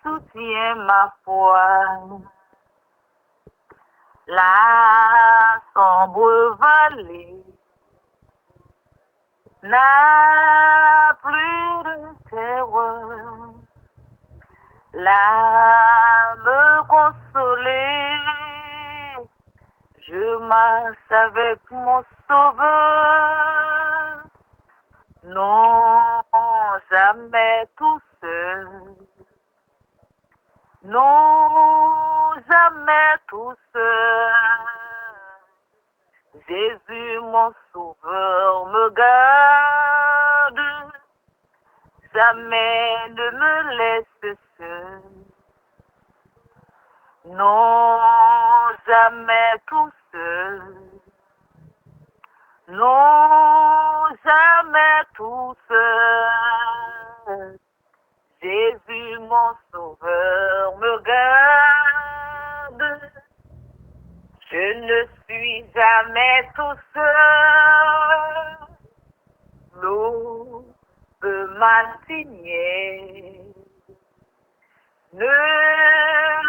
soutient ma foi. La sombre vallée n'a plus de terreur. L'âme consolée, je marche avec mon sauveur. Non, jamais tout seul. Non, jamais tout seul. Jésus, mon sauveur, me garde. Jamais ne me laisse seul. Non, jamais tout seul. Non, jamais tout seul. Jésus, mon sauveur, me garde. Je ne suis jamais tout seul. L'eau peut m'assigner. Ne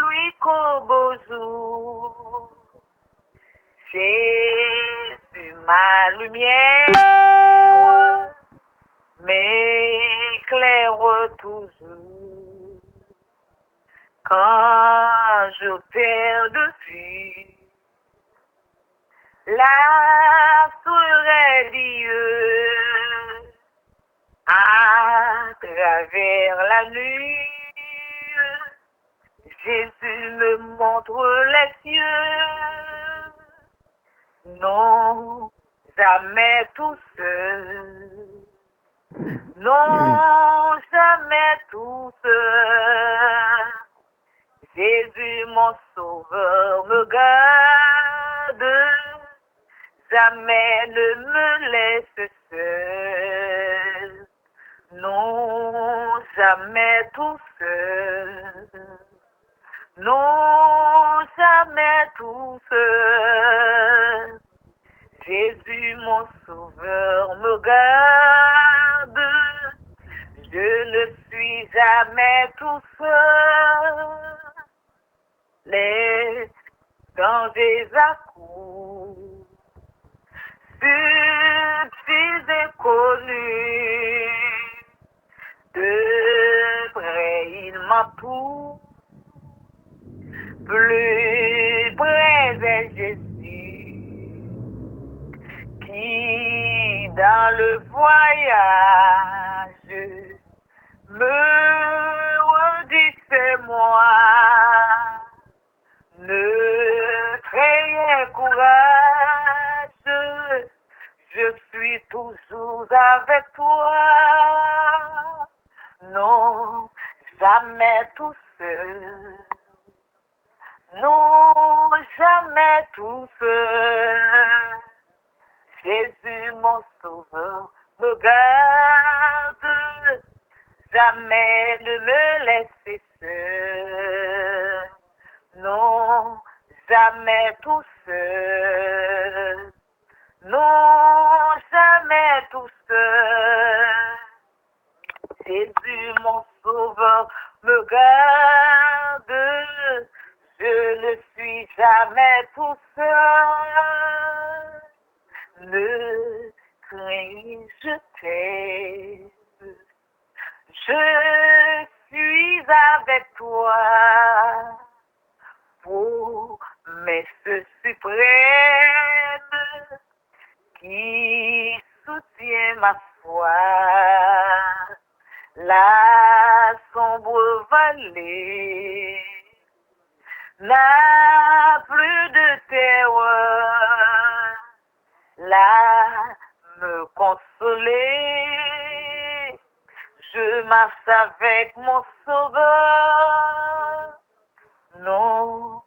lui qu'au beau jour. Jésus, ma lumière, m'éclaire toujours. Quand je perds de vue la soirée Dieu à travers la nuit, Jésus me montre les cieux. Non, jamais tout seul. Non, jamais tout seul. Jésus, mon sauveur, me garde. Jamais ne me laisse seul. Non, jamais tout seul. Non, jamais tout seul. Jésus, mon sauveur, me garde. Je ne suis jamais tout seul. Les dangers accourent, subtils et connus. De près, il m'entoure. Plus près est Jésus qui dans le voyage me redit c'est moi. Ne craignez courage, je suis toujours avec toi. Non, jamais tout seul. Non, jamais tout seul. Jésus, mon sauveur, me garde. Jamais ne me laisse seul. Non, jamais tout seul. Non, jamais tout seul. Jésus, mon sauveur, me garde. Je ne suis jamais tout seul. Ne crains, je t'aime. Je suis avec toi. Promesse suprême qui soutient ma foi. La sombre vallée n'a plus de terreur. Là, me consoler, je marche avec mon sauveur. Non,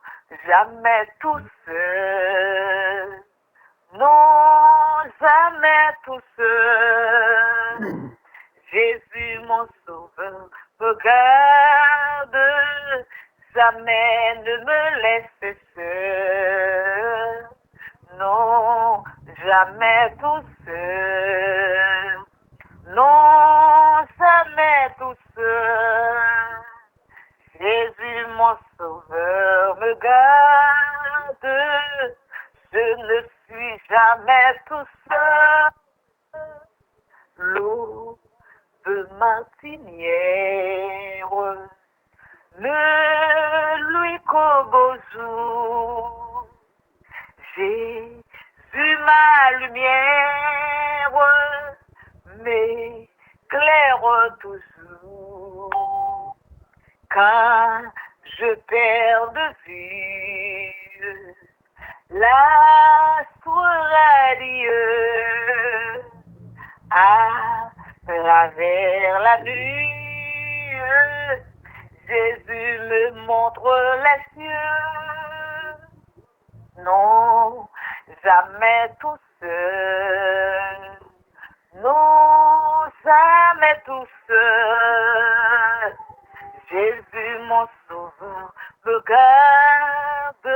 jamais tout seul. Non, jamais tout seul. Jésus, mon sauveur, me garde. Jamais ne me laisse seul. Non, jamais tout seul. Non, jamais tout seul. mon sauveur, me garde. Je ne suis jamais tout seul. L'eau de martinière ne lui qu'au beau jour. Jésus ma lumière m'éclaire toujours. Quand je perds de vue l'astre radieux à travers la nuit, Jésus me montre les cieux. Non, jamais tout seul. Non, jamais tout seul. Jésus, mon sauveur, me garde.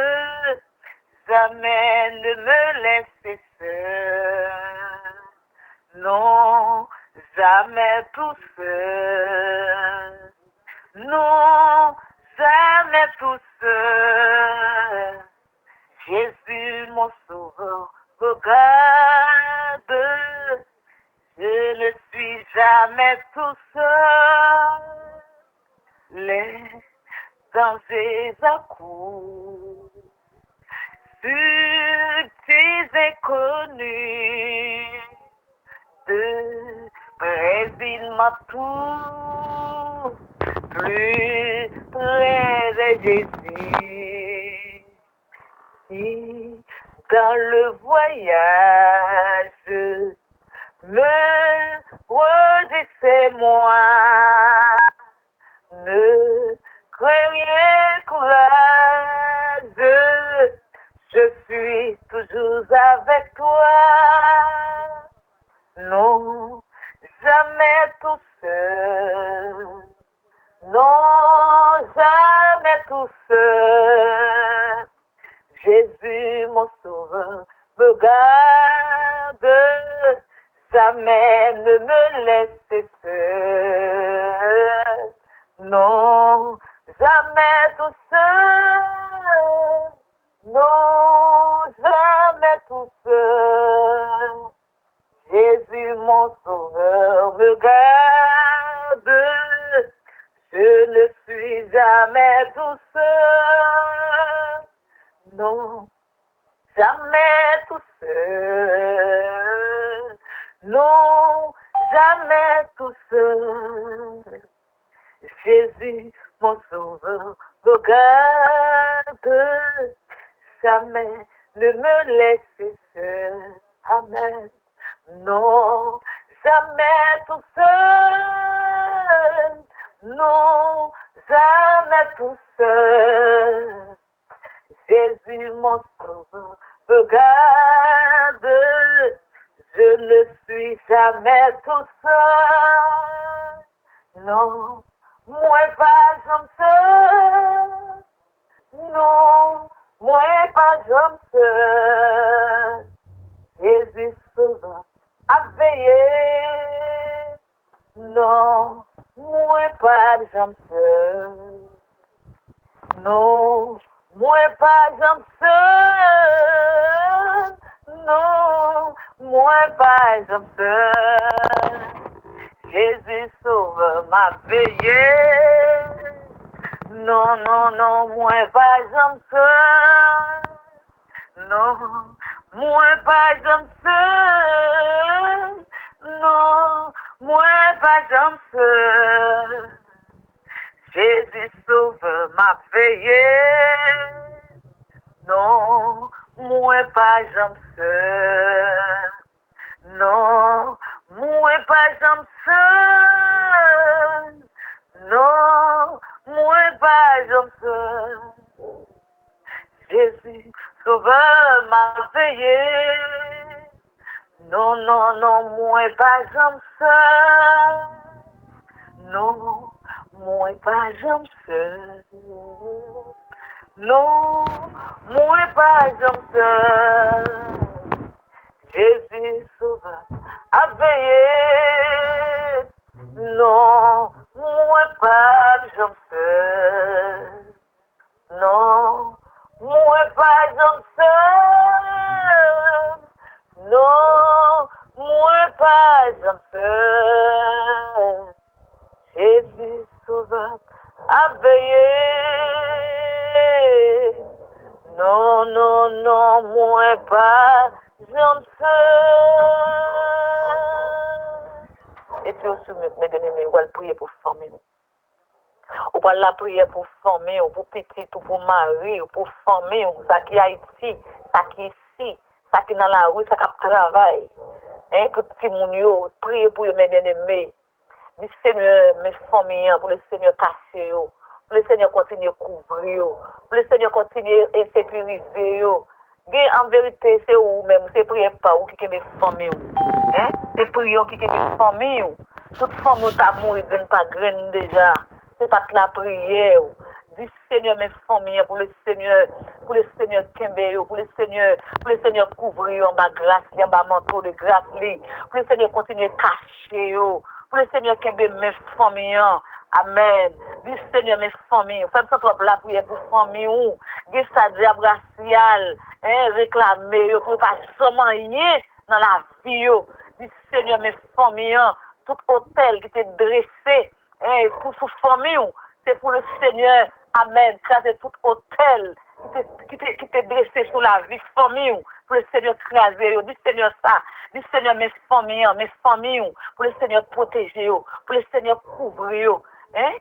Jamais ne me laisse seul. Non, jamais tout seul. Non, jamais tout seul. Jésus, mon sauveur, regarde, je ne suis jamais tout seul. Les dangers accourent sur tes inconnus, de président m'entoure, plus près de Jésus. Et dans le voyage, me redis moi, ne crains rien, courage, je suis toujours avec toi. Non, jamais tout seul. Non, jamais tout seul. Jésus, mon sauveur, me garde, jamais ne me laisse seul. Non, jamais tout seul. Non, jamais tout seul. Jésus, mon sauveur, me garde, je ne suis jamais tout seul. Non, jamais tout seul. Non, jamais tout seul. Jésus, mon sauveur, regarde, jamais ne me laisse seul. Amen. Non, jamais tout seul. Non, jamais tout seul. Jésus, mon sauveur, regarde, je ne suis jamais tout seul. Non, moi pas j'aime seul. Non, moi pas j'aime seul. Jésus sauveur, a veillé. Non, moi pas j'aime seul. Non, moi pas j'aime seul. Non, moi pas j'aime seul. Jésus sauveur m'a veillé. Non, non, non, moi pas j'aime seul. Non, moi pas j'aime seul. Non, moi pas j'aime seul. Jésus sauveur m'a veillé. Non, moi pas j'aime seul. Non, moi pas j'aime seul. Non, moi pas j'aime seul. Jésus sauveur m'a veillé. Non, non, non, moi pas j'aime seul. Non, moi pas j'aime seul. Non, moi pas j'aime seul. Jésus sauveur a veillé. Non, moi pas j'aime seul. à veiller. Non, non, non, moi pas, j'en sais. Et puis aussi, mes bien-aimés, on va prier pour former nous. On va la prier pour former, pour petit, pour mari, pour former, ça qui est Haïti, ça qui est ici, ça qui est dans la rue, ça qui travaille. Hein, pour petit moun, prier pour mes bien-aimés. Du Seigneur, mes familles, pour le Seigneur casser, pour le Seigneur continuer à couvrir, pour le Seigneur continuer à sécuriser. En vérité, c'est vous-même, c'est prier pas ou qui est mes familles. Hein? C'est prier qui est mes familles. Toute famille t'a mouru d'une pas graine déjà. C'est pas la prière. Du Seigneur, mes familles, pour le Seigneur Kembe, pour le Seigneur couvrir en bas grâce, en bas manteau de grâce, pour le Seigneur continuer à cacher, pour le Seigneur Kembe, mes familles, amen. Du Seigneur, mes familles, faites ça pour la prière pour famille, des sadia bracial, réclamer, pour pas seulement rien dans la vie, du Seigneur, mes familles, tout hôtel qui était dressé, pour sous famille, c'est pour le Seigneur, amen, craser tout hôtel qui t'est dressé sur la vie famille, pour le Seigneur craser, du Seigneur ça, du Seigneur mes familles, pour le Seigneur protéger, pour le Seigneur couvrir,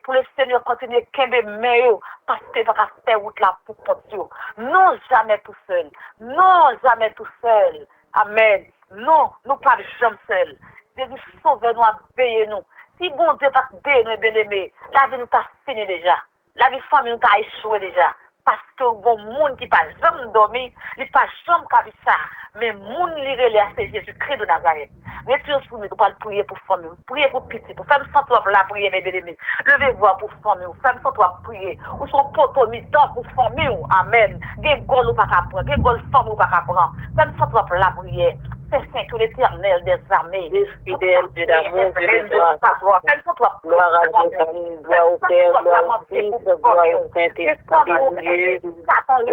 pour le Seigneur continuer à kembe meilleur, parce que va faire route là pour porter. Non, jamais tout seul. Non, jamais tout seul. Amen. Non, nous pas jamais seul. Jésus sauve nous, veiller nous. Si bon Dieu pas veiller nous, bien-aimés, la vie nous t'a fini déjà. La vie famille nous t'a échoué déjà. Parce que bon monde qui pas jamais dormi, il pas jamais qu'à ça. Mais monde li relé à Jésus-Christ de Nazareth. Mais tu pour nous pas prier pour famille, prier pour petit, pour faire sans toi la prière mes bien-aimés. Levez-vous pour famille, faire sans toi prier. Ou son poteau mis dans pour famille. Amen. Des gol ou pas qu'à prendre, des gol femme ou pas qu'à prendre. Faire sans toi la prière. C'est saint que l'Éternel des armées, des fidèles, Dieu d'amour, Dieu de gloire. Gloire à Dieu, gloire au Père, gloire au Fils, gloire au Saint-Esprit, Dieu,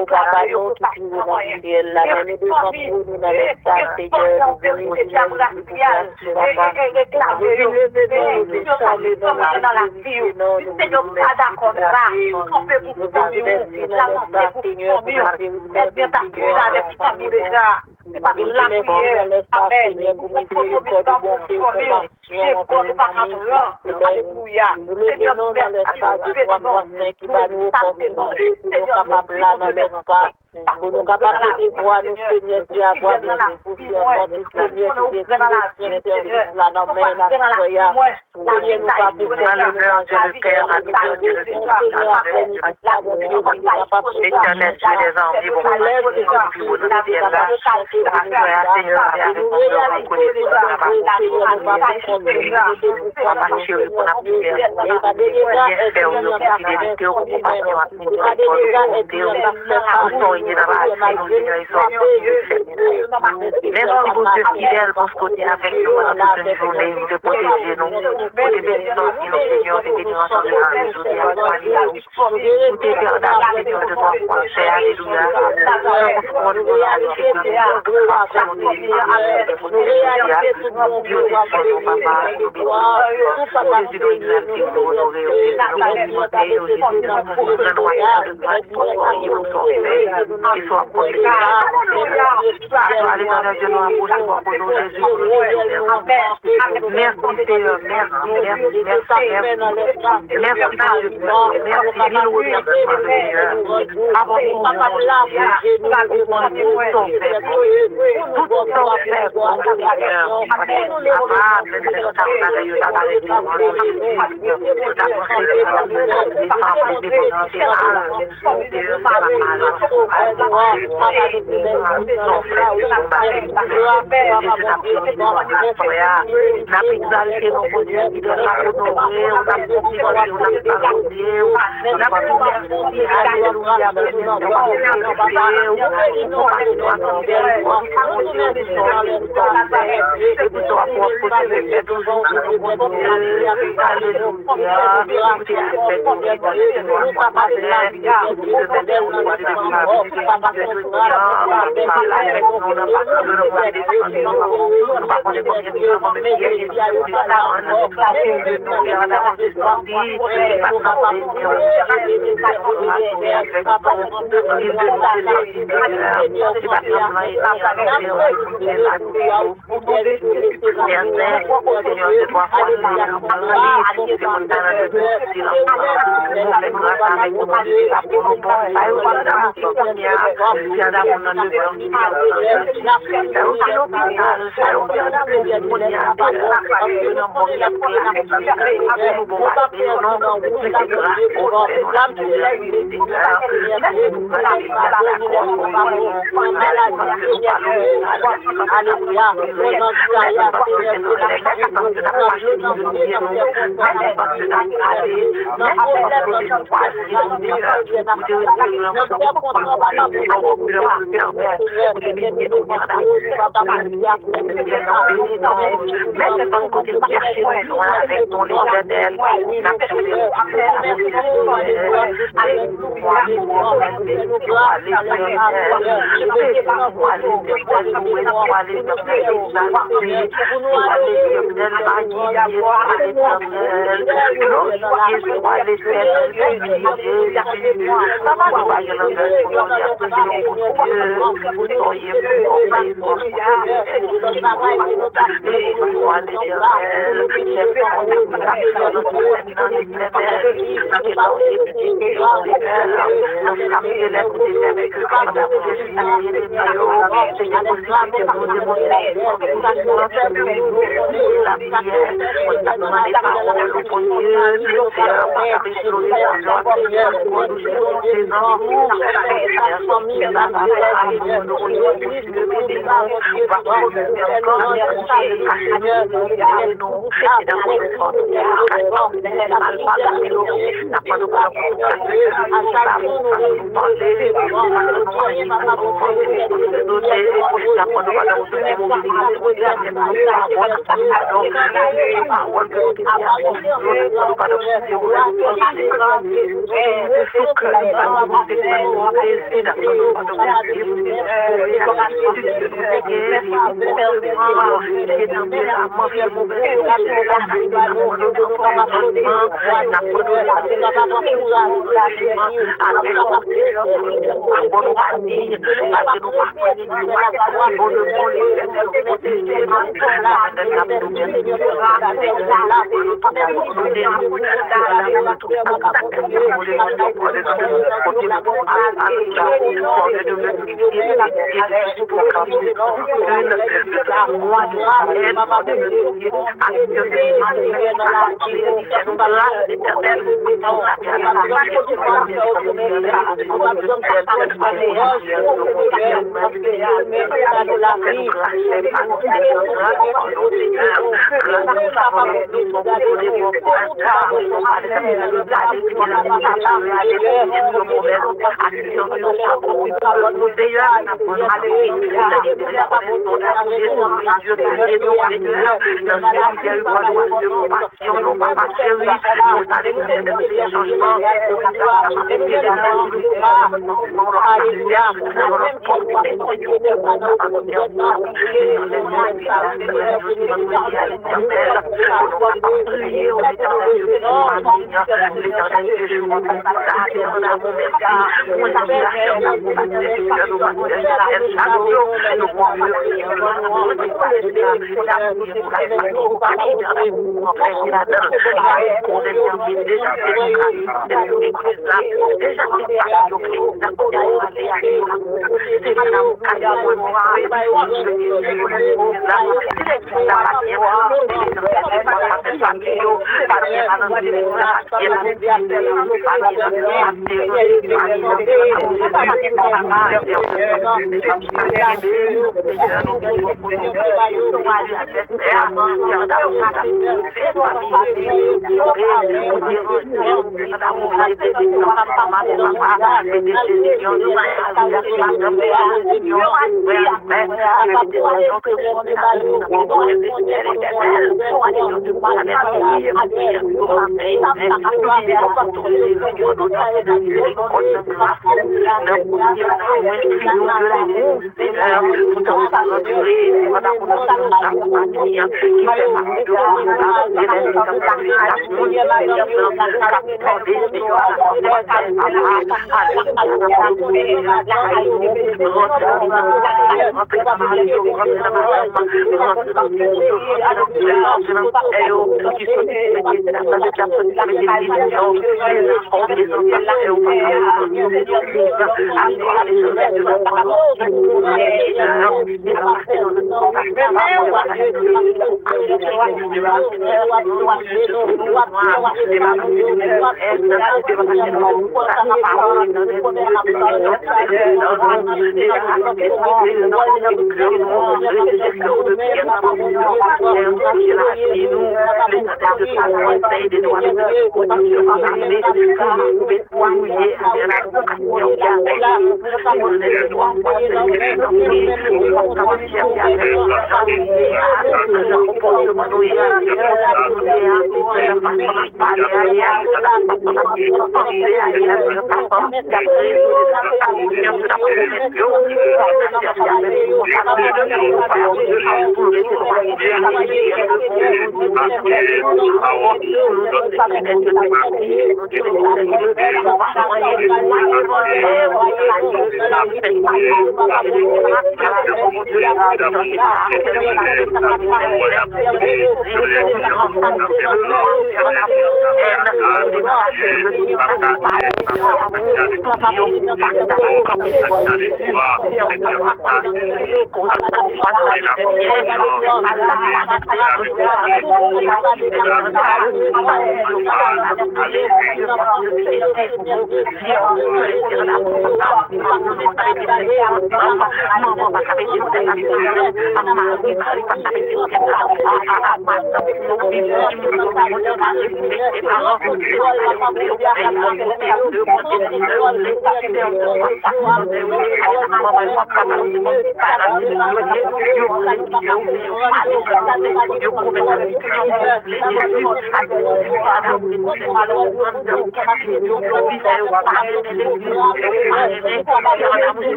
au Papa, nous qui nous dans le ciel, la main de devant nous dans l'espace, Seigneur, nous venons c'est pas de la prière. Amen. Alléluia. Seigneur, nous dans l'espace du roi qui va nous opportunités pour nous capables là dans l'espace. Pour nous capables de voir nous, Seigneur, Dieu, avoir des poussières, du Seigneur, qui est là dans mes prières. Seigneur, nous pas pour l'éternel Dieu des envies, vous merci pour Dieu fidèle pour ce côté avec nous pendant toute une journée, de protéger nous, pour des bénédictions, Seigneur, de bénir ensemble dans les jours et à nous, pour te faire d'avoir Seigneur de toi, Père, alléluia.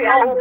Thank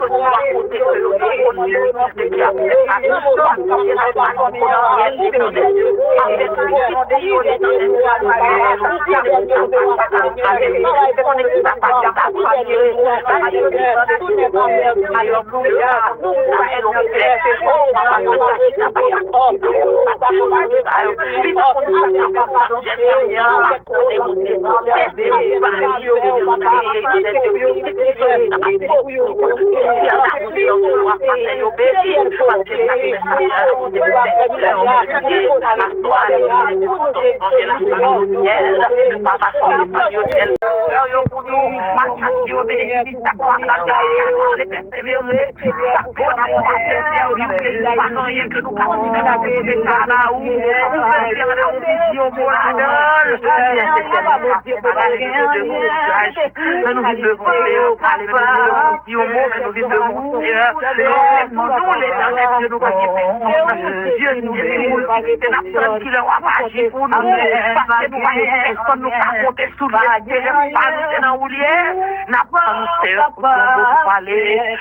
you.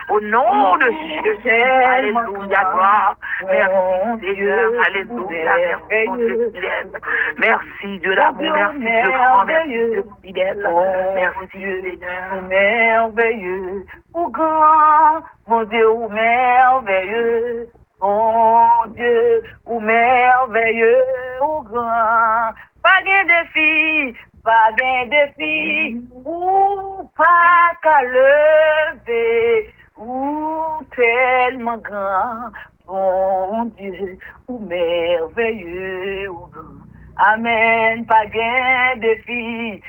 Au nom de Jésus, alléluia, gloire. Merci Dieu, alléluia, merci Dieu d'amour, merci Dieu grand, merci Dieu fidèle, merci Dieu merveilleux, ou grand, mon Dieu, ou merveilleux, mon Dieu, ou merveilleux, ou grand, pas de défi, ou pas qu'à lever, ou tellement grand, mon Dieu, ou merveilleux, ou grand. Amen, pas de défi,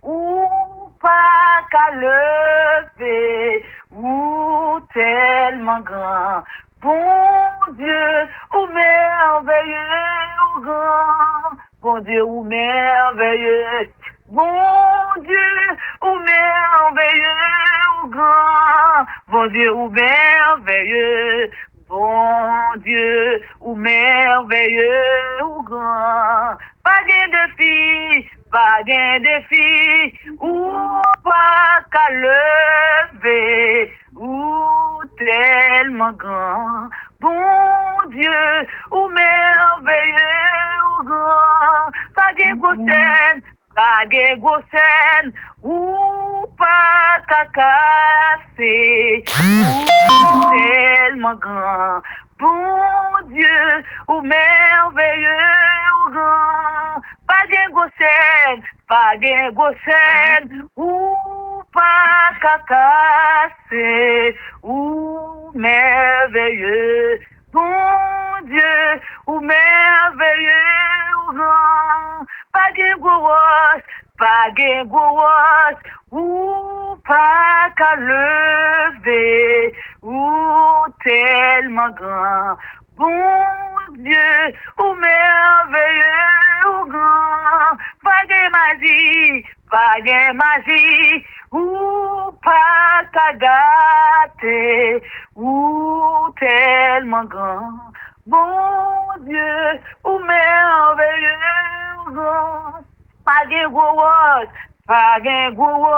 ou pas qu'à lever, ou tellement grand. Bon Dieu, ou merveilleux, ou grand. Bon Dieu, ou merveilleux. Bon Dieu, ou merveilleux, ou grand. Bon Dieu, ou merveilleux. Bon Dieu, ou merveilleux, ou grand. Pas de défi, ou pas qu'à lever, ou tellement grand. Bon Dieu, ou merveilleux, ou grand. Pas de gossen, ou pas qu'à casser, ou tellement grand. Bon Dieu, ou merveilleux, ou grand. Pas de gossen, ou pas qu'à casser, ou merveilleux. Bon Dieu, ou merveilleux, ou grand. Pas de gros, ou pas qu'à lever, ou tellement grand. Bon Dieu, ou merveilleux, ou grand. Pas de magie, ou pas qu'à gâter, ou tellement grand. Bon Dieu, ou merveilleux, ou grand. Pas de gros,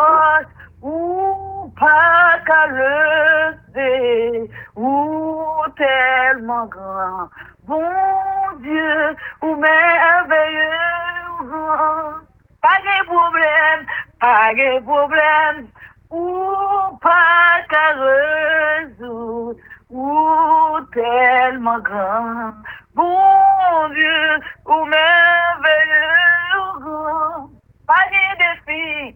ou pas qu'à lever, ou tellement grand. Bon Dieu, ou merveilleux, ou grand. Pas de problème, ou pas qu'à résoudre, ou tellement grand. Bon Dieu, ou merveilleux, ou grand. Pas de défi,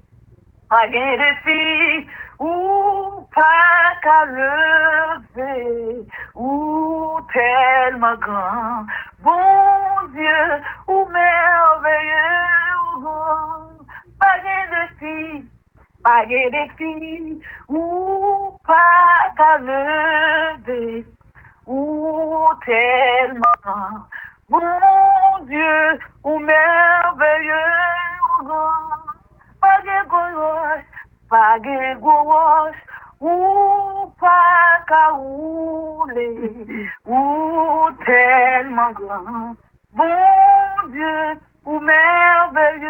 ou pas qu'à lever, ou tellement grand. Bon Dieu, ou merveilleux, ou grand. Pas de défi, ou pas qu'à lever, ou tellement grand. Bon Dieu, ou merveilleux, ou grand. Pas de gouache, ou pas qu'à rouler, ou tellement grand. Bon Dieu, ou merveilleux,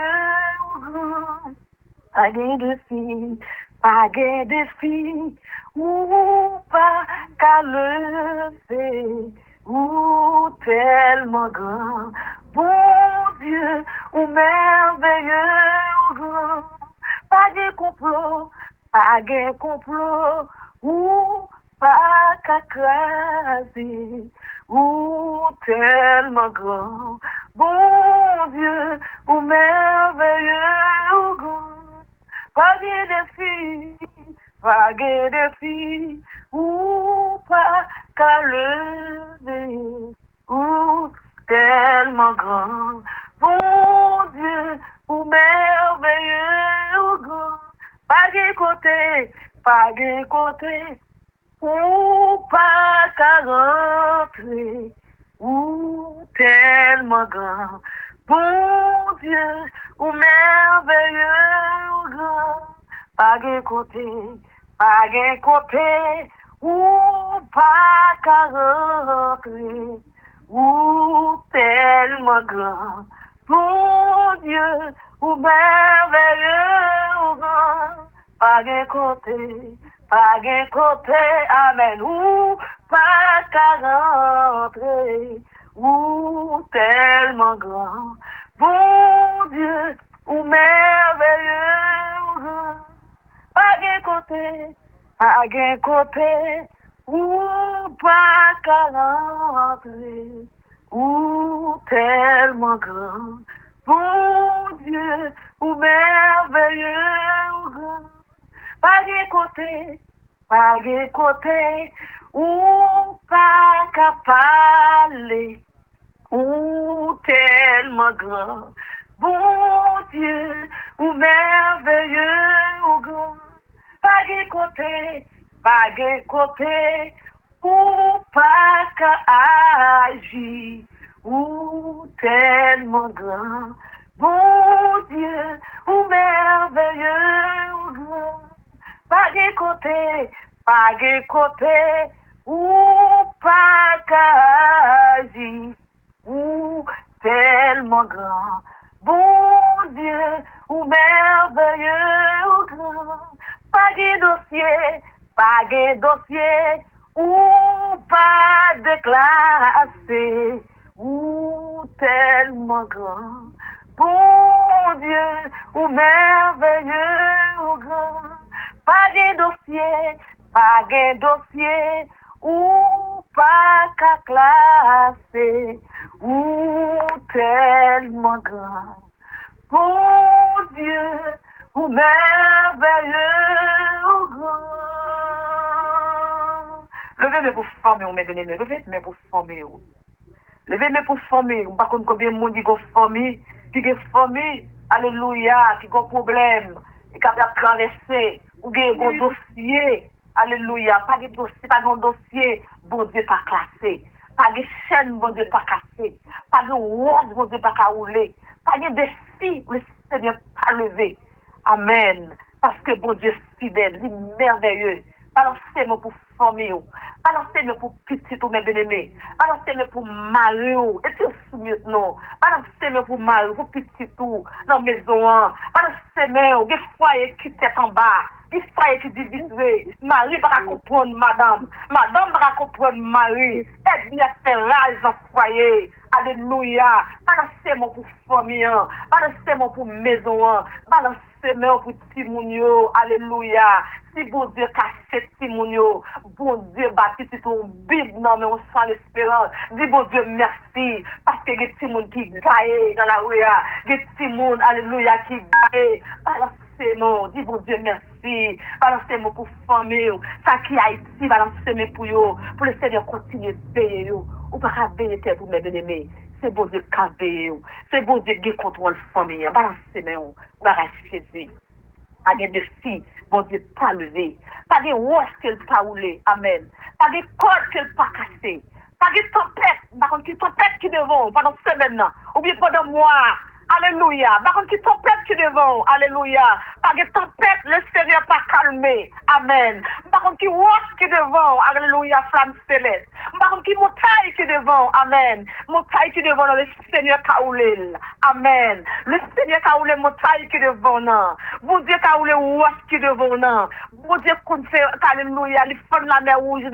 ou grand. Pas pas de défi, ou pas qu'à lever, ou tellement grand. Bon Dieu, ou merveilleux, ou grand. Pas de complot, ou pas qu'à craser, ou tellement grand. Bon Dieu, ou merveilleux, ou grand. Pas de défi, ou pas qu'à lever, ou tellement grand. Bon Dieu, ou merveilleux, ou grand. Pas de côté, ou pas qu'à rentrer, ou tellement grand. Bon Dieu, ou merveilleux, ou grand. Pas de côté, ou pas qu'à rentrer, ou tellement grand. Bon Dieu, ou merveilleux, ou grand. Pas de côté, amen, ou pas qu'à rentrer, ou tellement grand. Bon Dieu, ou merveilleux, ou grand. Pas de côté, ou pas qu'à rentrer, ou tellement grand. Bon Dieu, ou merveilleux, ou grand. Pas de côté, ou pas qu'à parler, ou tellement grand. Bon Dieu, ou merveilleux, ou grand. Pas de côté, ou pas qu'à agir, ou tellement grand. Bon Dieu, ou merveilleux, ou grand. Pas de côté, ou pas qu'à agir, ou tellement grand. Bon Dieu, ou merveilleux, ou grand. Pas de dossier, ou pas de classé, ou tellement grand. Bon Dieu, ou merveilleux, ou grand. Pas de dossier, ou pas qu'à classer, ou tellement grand. Bon Dieu, ou merveilleux, ou grand. Levez-moi pour former, ou bien-aimé, levez-moi pour former. Levez-moi pour former, ou par contre combien de monde qui ont formé, alléluia, qui ont problème, et qui a traversé, ou bien un dossier, alléluia, pas de dossier, pas de dossier, bon Dieu pas classé, pas de chaîne, bon Dieu pas cassé, pas de rose, bon Dieu pas rouler, pas de défi, le Seigneur pas levé. Amen. Parce que bon Dieu fidèle, il est merveilleux. Balancez-moi pour former, balancez-moi pour petit ou mes bien-aimés, balancez-moi pour mari, et puis soumis, non, balancez-moi pour mari, pour petit ou, dans maison, balancez-moi, des foyers qui tête en bas, des foyers qui divisent, mari va comprendre madame va comprendre mari, aide-moi à faire rage dans le foyer, alléluia, balancez-moi pour former, balancez-moi pour maison, balancez-moi pour Timounio, alléluia. Si bon Dieu cache Timounio, bon Dieu bâtit ton Bible, non mais on sent l'espérance. Dis bon Dieu merci, parce que les Timoun qui gagne dans la rue, les Timoun, alléluia, qui gagne. Balancez-moi, dis bon Dieu merci, balancez-moi pour famille, ça qui a Haïti, balancez-moi pour le Seigneur continuer de payer, ou pas veiller pour mes bien-aimés. C'est bon Dieu qui a veillé, c'est bon Dieu qui contrôle la famille, balancez-moi, Jésus. Pas de défi, bon Dieu, pas levé. Pas de roche qu'elle pas roulé. Amen. Pas de corde qu'elle pas cassé. Pas de tempête, par contre, qui tempête qui devant, pendant semaine, ou bien pendant mois. Alléluia. Par contre, qui tempête qui devant. Alléluia. Pas de tempête, le Seigneur pas calmé. Amen. Par contre, qui roche qui devant. Alléluia, flamme céleste. Par contre, qui montagne qui devant, amen. Montagne qui devant, le Seigneur Kaoulé, amen. Le Seigneur Kaoulé, montagne qui devant, non. Bon Dieu Kaoulé, ouas qui devant, non. Bon Dieu, qu'on fait, alléluia, les fonds de la mer rouge,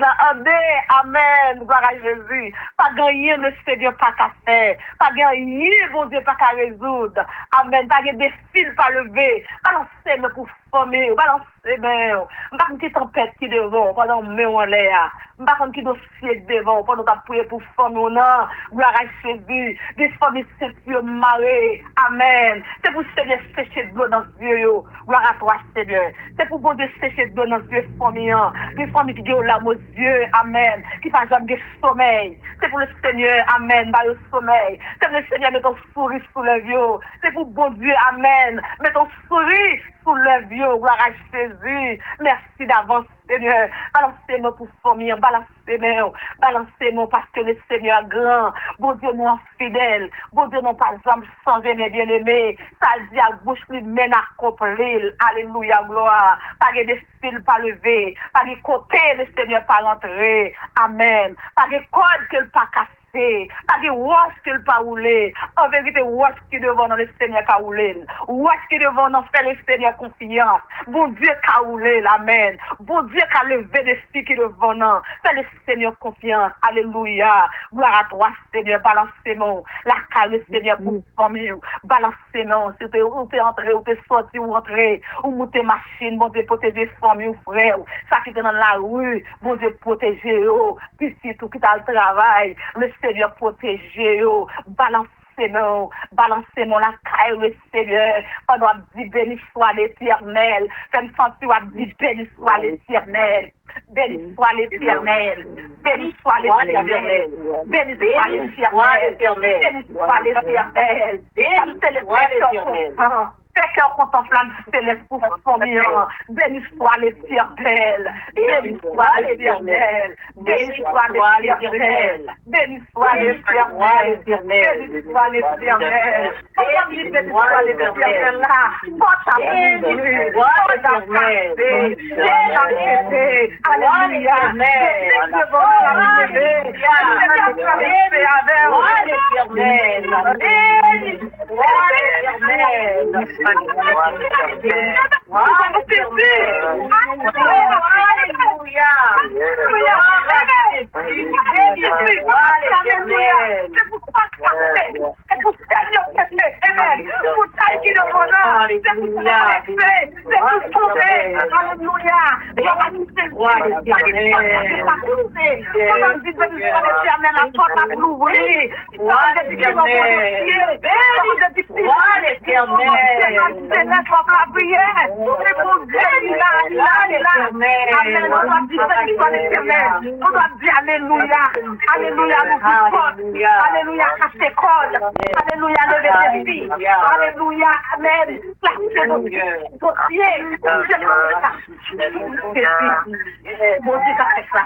amen, gloire à Jésus. Pas gagner le Seigneur, pas qu'à faire. Pas gagner, bon Dieu, pas qu'à résoudre. Amen. Pas gagner des fils pas lever. Balancez-le pour former, balancez-le. Pas une petite tempête qui devant, pendant que nous en l'air. Pas une petite dossier devant, pendant que nous prier pour former, non. Gloire à Jésus. Des familles sécures, marées. Amen. C'est pour Seigneur sécher de l'eau dans ce Dieu. Gloire à toi, Seigneur. C'est pour bon Dieu sécher de l'eau dans ce Dieu, famille. Des familles qui ont l'âme aux yeux. Amen. Qui ne jamais de sommeil. C'est pour le Seigneur. Amen. Par le sommeil. C'est pour le Seigneur, met ton sourire sous le vieux. C'est pour bon Dieu. Amen. Met ton sourire sous le vieux. Gloire à Jésus. Merci d'avance, Seigneur. Balancez-moi pour famille. Balancez-moi. Balancez-moi parce que le Seigneur est grand. Bon Dieu, nous sommes fidèles. Bon Dieu, nous par exemple, sans mes bien-aimés. Ça dit à bouche, lui mène à accomplir. Alléluia, gloire. Pas de fil, pas levé. Pas de côté, le Seigneur pas rentrer. Amen. Pas de code qu'il pas cassé. Pas de roche qu'il pas roulé. En vérité, roche qui devant dans le Seigneur pas roulé. Roche qui devant dans faire le Seigneur confiance. Bon Dieu qu'a roulé, amen. Bon Dieu qu'a levé des filles qui devant dans. Fais le Seigneur confiance. Alléluia. Gloire à toi, Seigneur. Balancez-moi. La caille, le Seigneur, pour former. Balancez-moi. Si tu es entré, ou tu es sorti, ou rentré, ou monter machine, bon Dieu, protéger famille ou frère. Ça qui est dans la rue, bon Dieu, protéger. Puis si tout qui t'a le travail, le Seigneur protéger. Balancez-moi, balancez-moi la caille, le Seigneur. On doit dire béni soit l'Éternel. Fais-moi sentir, on doit dire béni soit l'Éternel. Béni soit l'Éternel. Béni soit l'Éternel. Béni soit l'Éternel. Béni soit l'Éternel. Béni soit l'Éternel. Fais cœur contemplant céleste pour famille. Béni soit l'Éternel. Béni soit l'Éternel. Béni soit l'Éternel. Béni soit l'Éternel. Béni soit l'Éternel. Béni soit l'Éternel là. Porte à Jésus. Porte à Jésus. Alléluia. Alléluia, alléluia, alléluia, alléluia, lever des filles, alléluia, amen, placez vos pieds, bon Dieu, ça fait ça,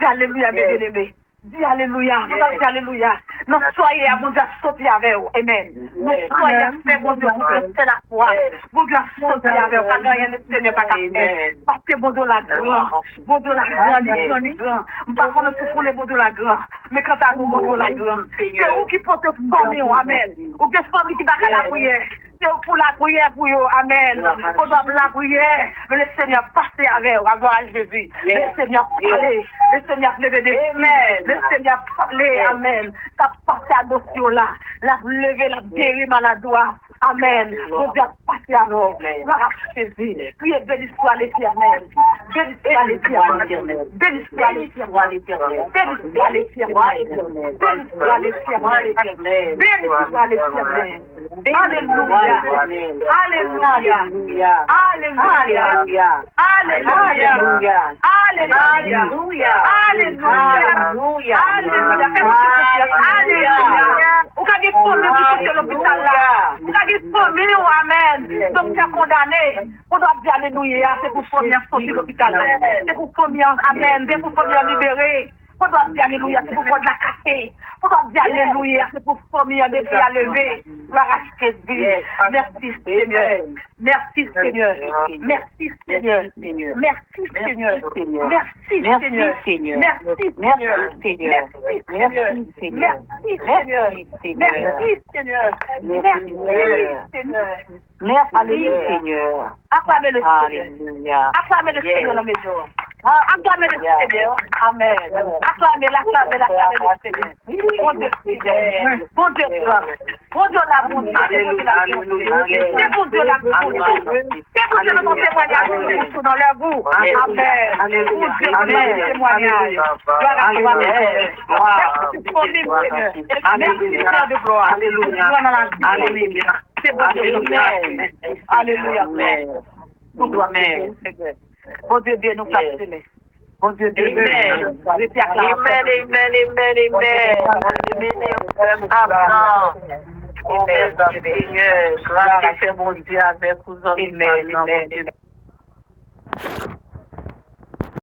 alléluia, mes bien-aimés. Dis alléluia, alléluia. Nous soyez à mon Dieu sauter avec vous. Amen. Nous soyez à faire mon Dieu pour rester la foi. Mon Dieu sauter avec vous. Pas rien ne Seigneur pas faire. Parce que mon Dieu la grand. Mon Dieu la grand, il est grand. Pas qu'on ne se fout les mon Dieu la grand. Mais quand à nous, mon Dieu la grand. C'est vous qui portez former, amen. Ou que famille qui va à la prière. C'est pour la prière pour vous, amen. On doit la prière. Mais le Seigneur passe avec vous, à gloire à Jésus. Le Seigneur parler. Le Seigneur lever des amen. Le Seigneur parler, amen. Ça passe à dossier là. La lever, la guérir maladois. Amen. Mon Dieu, passez à nous. Gloire à Jésus. Priez, béni soit l'Éternel. Béni soit l'Éternel. Béni soit l'Éternel. Béni soit l'Éternel. Béni soit l'Éternel. Béni soit l'Éternel. Alléluia. Alléluia. Alléluia. Alléluia. Alléluia. Alléluia. Alléluia. Vous avez formé sur l'hôpital là. Vous avez formé, amen. Donc, tu as condamné. On doit dire alléluia. C'est pour former sortir de l'hôpital. C'est pour former, amen. C'est pour former libérer. Faut dire alléluia, c'est pour de la café. Faut dire alléluia, c'est pour famille à lever, à lever. Gloire à Jésus. Merci Seigneur. Merci Seigneur. Merci Seigneur. Merci Seigneur. Merci Seigneur. Merci Seigneur. Merci Seigneur. Merci Seigneur. Merci Seigneur. Merci Seigneur. Merci Seigneur. Acclamez le Seigneur. Alléluia. Acclamez le Seigneur dans mes jours. Acclamez le Seigneur. Amen. Acclamez le Seigneur. Bon Dieu, bon Dieu, bon Dieu la bonté. C'est bon Dieu la bonté. C'est bon Dieu le bon témoignage dans leur goût. Amen. Bon Dieu le témoignage. Merci pour vivre, Seigneur. Merci Seigneur de gloire. Alléluia. C'est bon Dieu. Alléluia. Bon Dieu, bien nous placer. Bon Dieu, bien nous placer. Amen. Amen. Seigneur, grâce à mon Dieu avec vous. Amen.